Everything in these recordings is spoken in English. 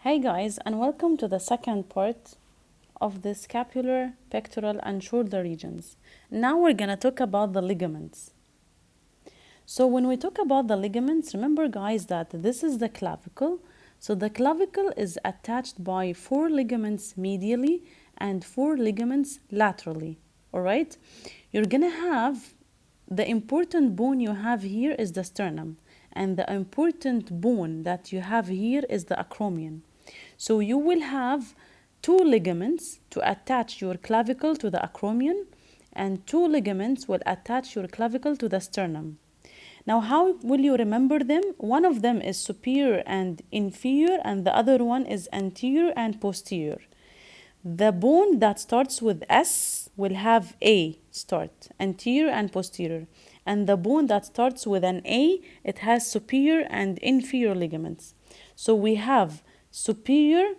Hey guys, and welcome to the second part of the scapular, pectoral, and shoulder regions. Now we're gonna talk about the ligaments. So when we talk about the ligaments, remember guys that this is the clavicle. So the clavicle is attached by 4 ligaments medially and 4 ligaments laterally. Alright? You're gonna have the important bone you have here is the sternum, and the important bone that you have here is the acromion. So you will have 2 ligaments to attach your clavicle to the acromion, and 2 ligaments will attach your clavicle to the sternum. Now, how will you remember them? One of them is superior and inferior, and the other one is anterior and posterior. The bone that starts with S will have A start, anterior and posterior. And the bone that starts with an A, it has superior and inferior ligaments. So we have superior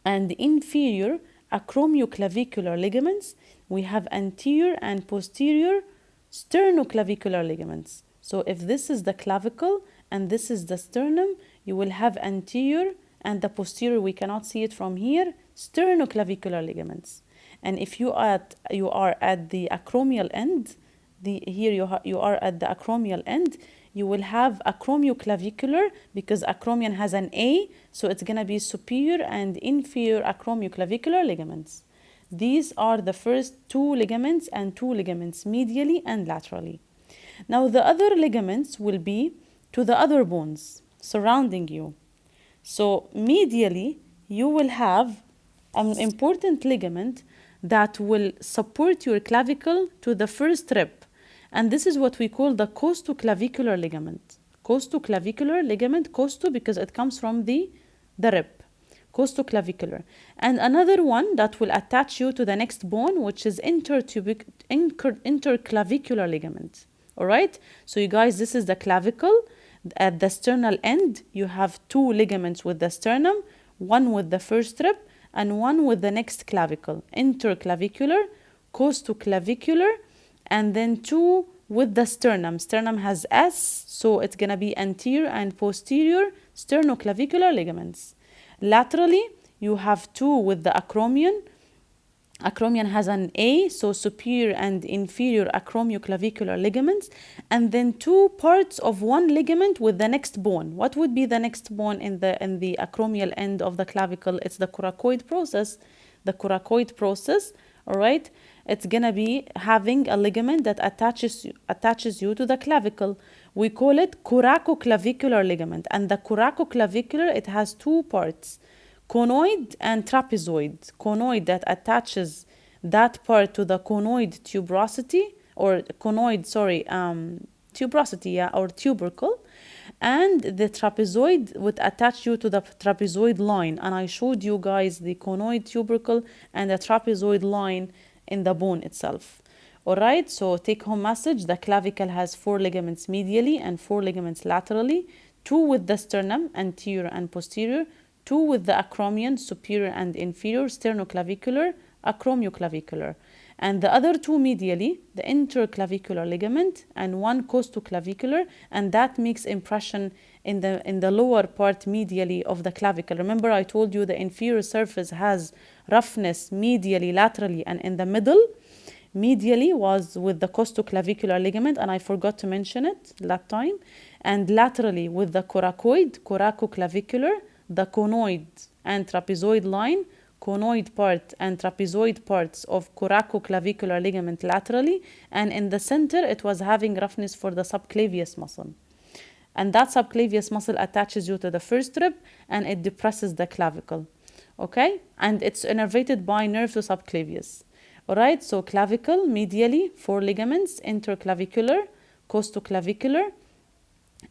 and inferior acromioclavicular ligaments. We have anterior and posterior sternoclavicular ligaments. So if this is the clavicle and this is the sternum, you will have anterior, and the posterior, we cannot see it from here, sternoclavicular ligaments. And if you are at the acromial end, you are at the acromial end, you will have acromioclavicular, because acromion has an A, so it's going to be superior and inferior acromioclavicular ligaments. These are the first 2 ligaments and 2 ligaments medially and laterally. Now the other ligaments will be to the other bones surrounding you. So medially, you will have an important ligament that will support your clavicle to the first rib. And this is what we call the costoclavicular ligament. Costoclavicular ligament, costo because it comes from the rib. Costoclavicular. And another one that will attach you to the next bone, which is interclavicular ligament. All right? So you guys, this is the clavicle. At the sternal end, you have 2 ligaments with the sternum, one with the first rib and one with the next clavicle. Interclavicular, costoclavicular, and then 2 with the sternum. Sternum has S, so it's going to be anterior and posterior sternoclavicular ligaments. Laterally, you have 2 with the acromion. Acromion has an A, so superior and inferior acromioclavicular ligaments, and then 2 parts of one ligament with the next bone. What would be the next bone in the acromial end of the clavicle? It's the coracoid process. The coracoid process, all right? It's gonna be having a ligament that attaches you to the clavicle. We call it coracoclavicular ligament, and the coracoclavicular, it has 2 parts. Conoid and trapezoid. Conoid that attaches that part to the conoid tuberosity, or conoid, tuberosity, or tubercle. And the trapezoid would attach you to the trapezoid line. And I showed you guys the conoid tubercle and the trapezoid line in the bone itself. Alright, so take home message, the clavicle has 4 ligaments medially and 4 ligaments laterally, 2 with the sternum, anterior and posterior, 2 with the acromion, superior and inferior, sternoclavicular, acromioclavicular. And the other 2 medially, the interclavicular ligament, and 1 costoclavicular, and that makes impression in the lower part medially of the clavicle. Remember I told you the inferior surface has roughness medially, laterally, and in the middle. Medially was with the costoclavicular ligament, and I forgot to mention it that time. And laterally with the coracoid, coracoclavicular, the conoid and trapezoid line, conoid part and trapezoid parts of coracoclavicular ligament laterally, and in the center it was having roughness for the subclavius muscle. And that subclavius muscle attaches you to the first rib and it depresses the clavicle. Okay? And it's innervated by nerve to subclavius. Alright, so clavicle, medially, 4 ligaments, interclavicular, costoclavicular,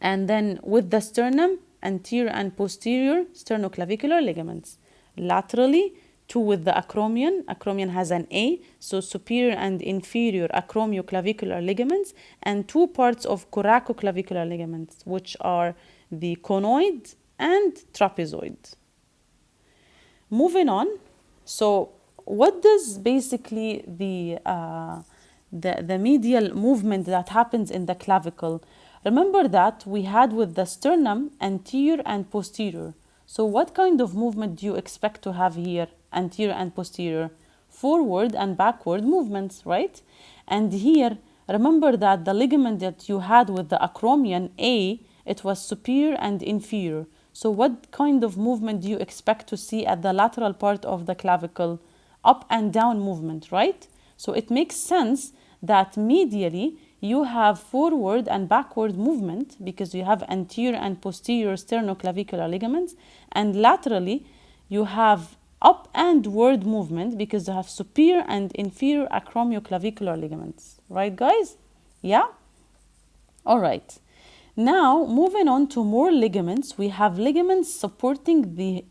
and then with the sternum, anterior and posterior sternoclavicular ligaments. Laterally, 2 with the acromion. Acromion has an A, so superior and inferior acromioclavicular ligaments, and 2 parts of coracoclavicular ligaments, which are the conoid and trapezoid. Moving on, so what does basically the medial movement that happens in the clavicle? Remember that we had with the sternum anterior and posterior. So what kind of movement do you expect to have here? Anterior and posterior. Forward and backward movements, right? And here, remember that the ligament that you had with the acromion A, it was superior and inferior. So what kind of movement do you expect to see at the lateral part of the clavicle? Up and down movement, right? So it makes sense that medially you have forward and backward movement because you have anterior and posterior sternoclavicular ligaments, and laterally you have up and ward movement because you have superior and inferior acromioclavicular ligaments, right guys? Yeah? All right. Now, moving on to more ligaments, we have ligaments supporting the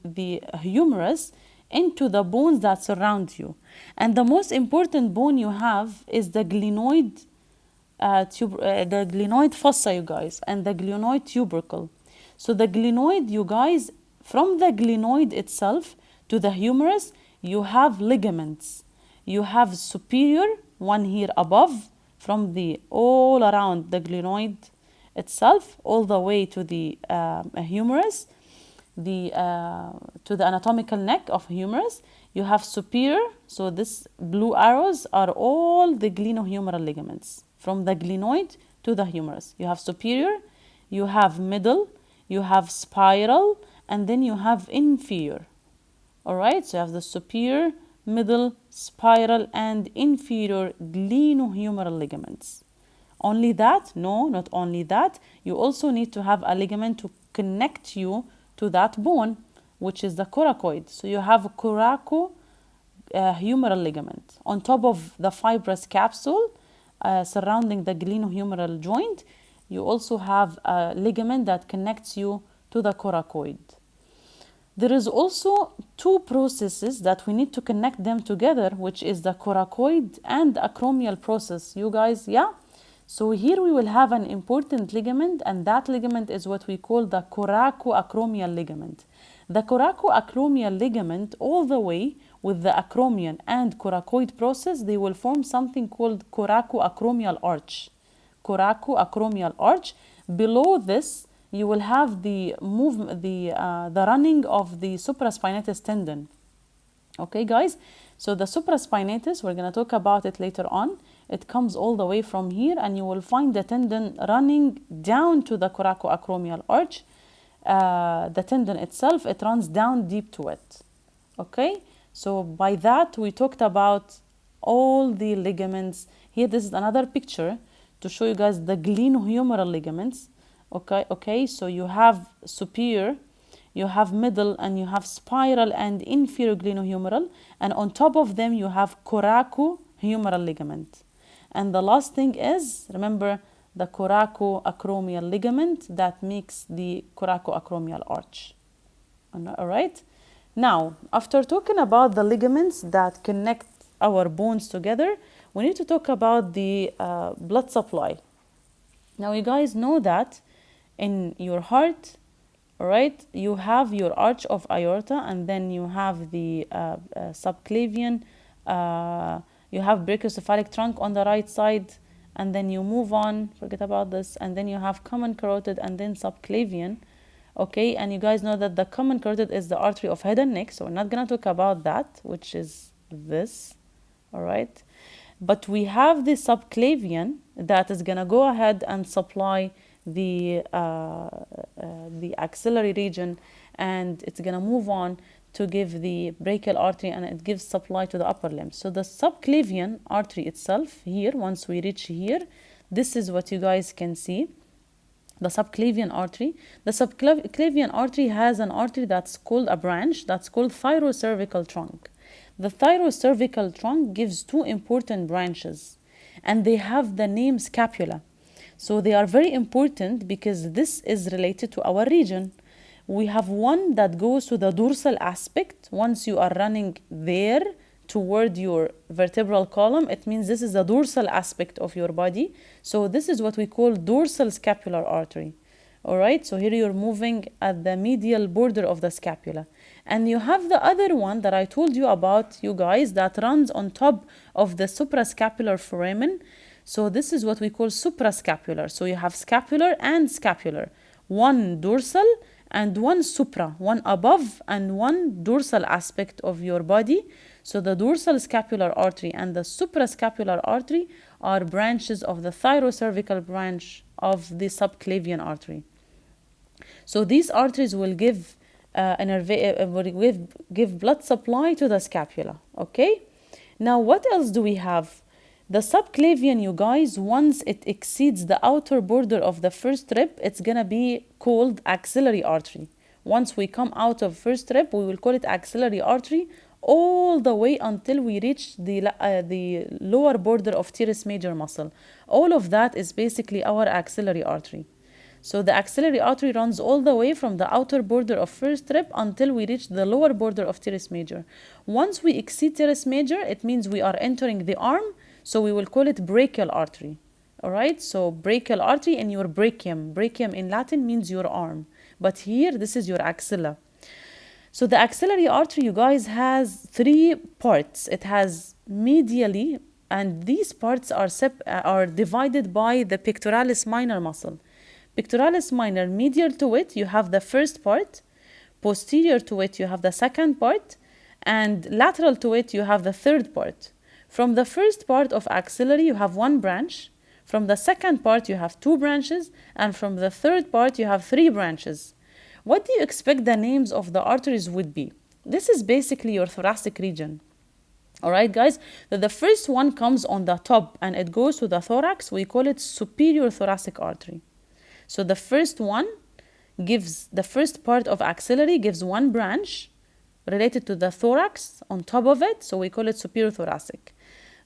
humerus into the bones that surround you. And the most important bone you have is the glenoid the glenoid fossa, you guys, and the glenoid tubercle. So the glenoid, you guys, from the glenoid itself to the humerus, you have ligaments. You have superior, one here above, from the all around the glenoid itself, all the way to the humerus, to the anatomical neck of humerus. You have superior, so this blue arrows are all the glenohumeral ligaments from the glenoid to the humerus. You have superior, you have middle, you have spiral, and then you have inferior. All right, so you have the superior, middle, spiral, and inferior glenohumeral ligaments. Only that? No, not only that. You also need to have a ligament to connect you to that bone, which is the coracoid. So you have a coracohumeral ligament. On top of the fibrous capsule surrounding the glenohumeral joint, you also have a ligament that connects you to the coracoid. There is also two processes that we need to connect them together, which is the coracoid and acromial process. You guys, yeah? So here we will have an important ligament, and that ligament is what we call the coracoacromial ligament. The coracoacromial ligament, all the way with the acromion and coracoid process, they will form something called coracoacromial arch. Coracoacromial arch. Below this, you will have the running of the supraspinatus tendon. Okay, guys? So the supraspinatus, we're going to talk about it later on. It comes all the way from here, and you will find the tendon running down to the coracoacromial arch. The tendon itself, it runs down deep to it. Okay? So by that, we talked about all the ligaments. Here, this is another picture to show you guys the glenohumeral ligaments. Okay, so you have superior, you have middle, and you have spiral and inferior glenohumeral, and on top of them you have coracohumeral ligament. And the last thing is, remember, the coracoacromial ligament that makes the coracoacromial arch. All right? Now, after talking about the ligaments that connect our bones together, we need to talk about the blood supply. Now, you guys know that in your heart, all right, you have your arch of aorta, and then you have the subclavian, you have brachiocephalic trunk on the right side, and then you move on, forget about this, and then you have common carotid and then subclavian. Okay, and you guys know that the common carotid is the artery of head and neck, so we're not going to talk about that, which is this, all right? But we have the subclavian that is going to go ahead and supply the axillary region, and it's going to move on to give the brachial artery, and it gives supply to the upper limbs. So the subclavian artery itself here, once we reach here, this is what you guys can see. The subclavian artery. The subclavian artery has an artery that's called a branch that's called thyrocervical trunk. The thyrocervical trunk gives two important branches, and they have the name scapula. So they are very important because this is related to our region. We have one that goes to the dorsal aspect. Once you are running there toward your vertebral column, it means this is the dorsal aspect of your body. So this is what we call dorsal scapular artery. All right, so here you're moving at the medial border of the scapula. And you have the other one that I told you about, you guys, that runs on top of the suprascapular foramen. So this is what we call suprascapular. So you have scapular and scapular. One dorsal and one supra, one above, and one dorsal aspect of your body. So the dorsal scapular artery and the suprascapular artery are branches of the thyrocervical branch of the subclavian artery. So these arteries will give give blood supply to the scapula. Okay. Now what else do we have? The subclavian, you guys, once it exceeds the outer border of the first rib, it's gonna be called axillary artery. Once we come out of first rib, we will call it axillary artery all the way until we reach the lower border of teres major muscle. All of that is basically our axillary artery. So the axillary artery runs all the way from the outer border of first rib until we reach the lower border of teres major. Once we exceed teres major, it means we are entering the arm, so we will call it brachial artery. All right, so brachial artery in your brachium. Brachium in Latin means your arm, but here this is your axilla. So the axillary artery, you guys, has three parts. It has medially, and these parts are divided by the pectoralis minor muscle. Pectoralis minor, medial to it, you have the first part. Posterior to it, you have the second part. And lateral to it, you have the third part. From the first part of axillary, you have one branch. From the second part, you have two branches. And from the third part, you have three branches. What do you expect the names of the arteries would be? This is basically your thoracic region. All right, guys? The first one comes on the top and it goes to the thorax. We call it superior thoracic artery. So the first one gives, the first part of axillary gives one branch related to the thorax on top of it. So we call it superior thoracic.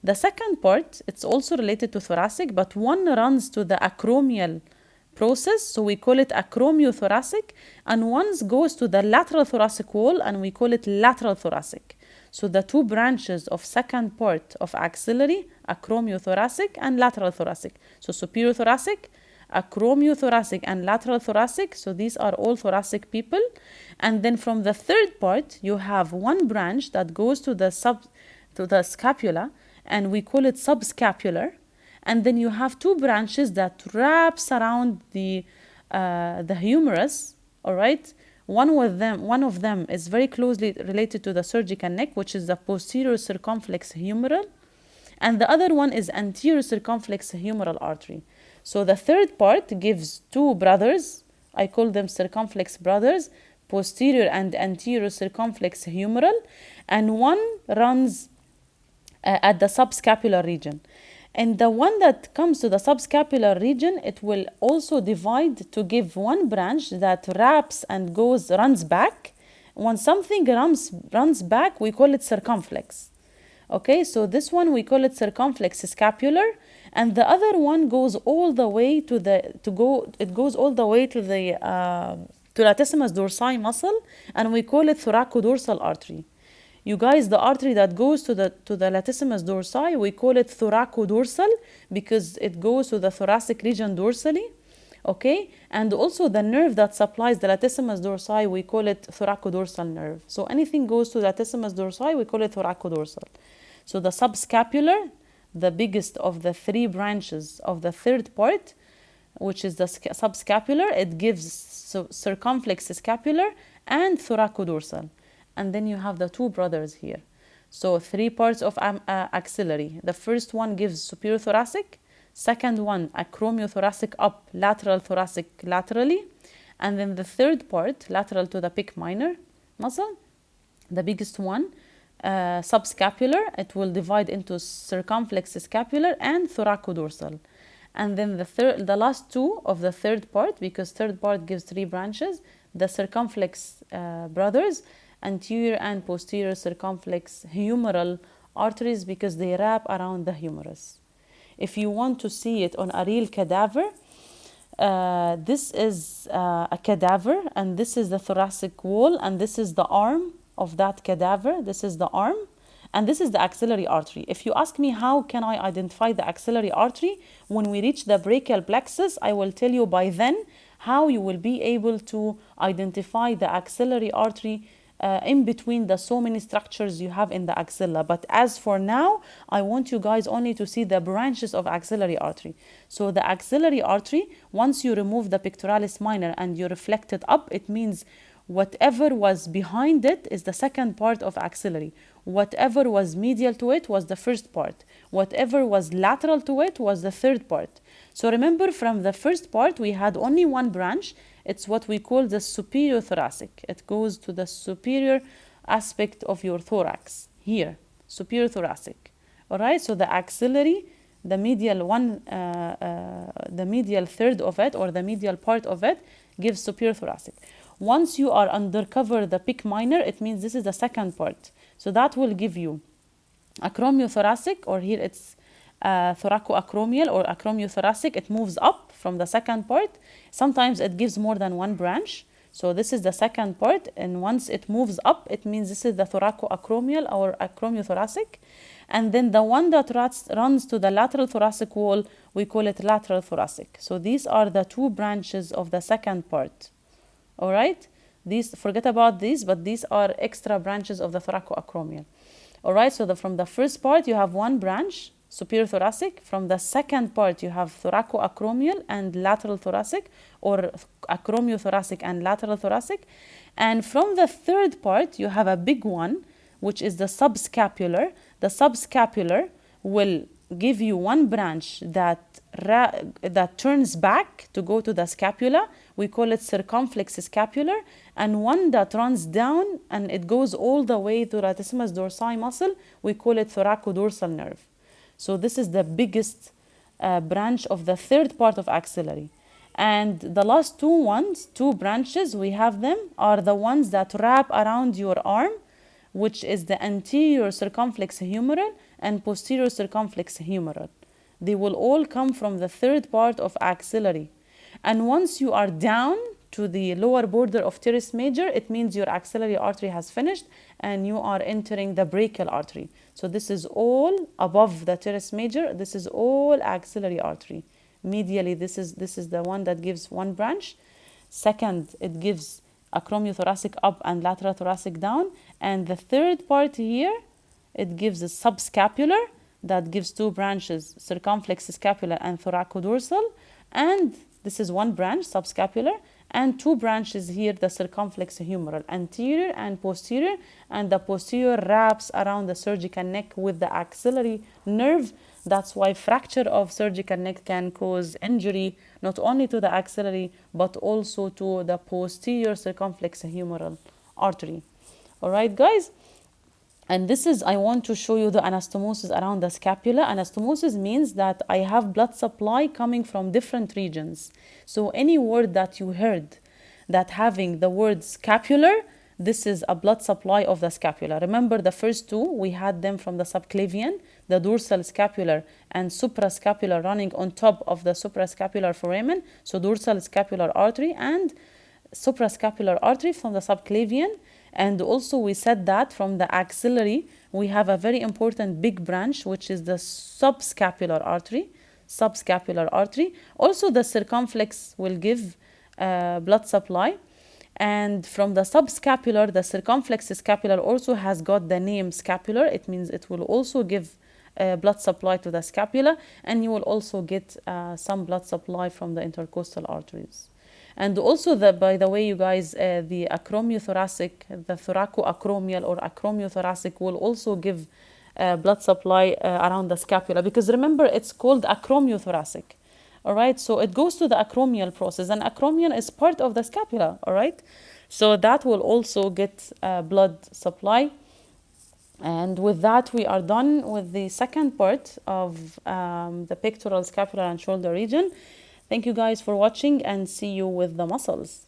The second part, it's also related to thoracic, but one runs to the acromial process. So we call it acromiothoracic. And one goes to the lateral thoracic wall and we call it lateral thoracic. So the two branches of second part of axillary, acromiothoracic and lateral thoracic. So superior thoracic, acromiothoracic and lateral thoracic. So these are all thoracic people. And then from the third part, you have one branch that goes to the scapula, and we call it subscapular. And then you have two branches that wraps around the humerus. All right. One of them is very closely related to the cervical neck, which is the posterior circumflex humeral, and the other one is anterior circumflex humeral artery. So the third part gives two brothers. I call them circumflex brothers, posterior and anterior circumflex humeral, and one runs at the subscapular region. And the one that comes to the subscapular region, it will also divide to give one branch that wraps and runs back. When something runs back, we call it circumflex. Okay, so this one we call it circumflex scapular, and the other one goes all the way to the latissimus dorsi muscle, and we call it thoracodorsal artery. You guys, the artery that goes to the latissimus dorsi, we call it thoracodorsal because it goes to the thoracic region dorsally. Okay, and also the nerve that supplies the latissimus dorsi, we call it thoracodorsal nerve. So anything goes to the latissimus dorsi, we call it thoracodorsal. So the subscapular, the biggest of the three branches of the third part, which is the subscapular, it gives circumflex scapular and thoracodorsal. And then you have the two brothers here. So three parts of axillary. The first one gives superior thoracic. Second one, acromiothoracic up, lateral thoracic laterally. And then the third part, lateral to the pec minor muscle. The biggest one, subscapular. It will divide into circumflex scapular and thoracodorsal. And then the last two of the third part, because third part gives three branches, the circumflex brothers, anterior and posterior circumflex humeral arteries, because they wrap around the humerus. If you want to see it on a real cadaver, this is a cadaver, and this is the thoracic wall, and this is the arm of that cadaver. This is the arm, and this is the axillary artery. If you ask me how can I identify the axillary artery, when we reach the brachial plexus, I will tell you by then how you will be able to identify the axillary artery in between the so many structures you have in the axilla. But as for now, I want you guys only to see the branches of axillary artery. So the axillary artery, once you remove the pectoralis minor and you reflect it up, it means whatever was behind it is the second part of axillary. Whatever was medial to it was the first part. Whatever was lateral to it was the third part. So remember, from the first part, we had only one branch. It's what we call the superior thoracic. It goes to the superior aspect of your thorax, here, superior thoracic. All right, so the axillary, the medial the medial third of it, or the medial part of it, gives superior thoracic. Once you are undercover the pec minor, it means this is the second part. So that will give you acromiothoracic, or here it's thoracoacromial or acromiothoracic. It moves up from the second part. Sometimes it gives more than one branch. So this is the second part, and once it moves up, it means this is the thoracoacromial or acromiothoracic. And then the one that runs to the lateral thoracic wall, we call it lateral thoracic. So these are the two branches of the second part. All right? These, forget about these, but these are extra branches of the thoracoacromial. All right, so from the first part, you have one branch, superior thoracic. From the second part, you have thoracoacromial and lateral thoracic, or acromiothoracic and lateral thoracic. And from the third part, you have a big one, which is the subscapular. The subscapular will give you one branch that turns back to go to the scapula. We call it circumflex scapular, and one that runs down and it goes all the way to latissimus dorsi muscle. We call it thoracodorsal nerve. So this is the biggest branch of the third part of axillary. And the last two branches, we have them, are the ones that wrap around your arm, which is the anterior circumflex humeral and posterior circumflex humeral. They will all come from the third part of axillary. And once you are down to the lower border of teres major, it means your axillary artery has finished and you are entering the brachial artery. So this is all above the teres major. This is all axillary artery. Medially, this is the one that gives one branch. Second, it gives acromiothoracic up and lateral thoracic down. And the third part here, it gives a subscapular that gives two branches, circumflex scapular and thoracodorsal. And this is one branch, subscapular, and two branches here, the circumflex humeral, anterior and posterior, and the posterior wraps around the surgical neck with the axillary nerve. That's why fracture of surgical neck can cause injury not only to the axillary but also to the posterior circumflex humeral artery. All right, guys? And this is, I want to show you the anastomosis around the scapula. Anastomosis means that I have blood supply coming from different regions. So any word that you heard that having the word scapular, this is a blood supply of the scapula. Remember the first two, we had them from the subclavian, the dorsal scapular and suprascapular running on top of the suprascapular foramen. So dorsal scapular artery and suprascapular artery from the subclavian. And also we said that from the axillary, we have a very important big branch, which is the subscapular artery. Also the circumflex will give blood supply. And from the subscapular, the circumflex scapular also has got the name scapular. It means it will also give blood supply to the scapula. And you will also get some blood supply from the intercostal arteries. And also, by the way, you guys, the acromiothoracic, the thoracoacromial or acromiothoracic will also give blood supply around the scapula. Because remember, it's called acromiothoracic. All right, so it goes to the acromial process. And acromial is part of the scapula, all right? So that will also get blood supply. And with that, we are done with the second part of the pectoral, scapular, and shoulder region. Thank you guys for watching, and see you with the muscles.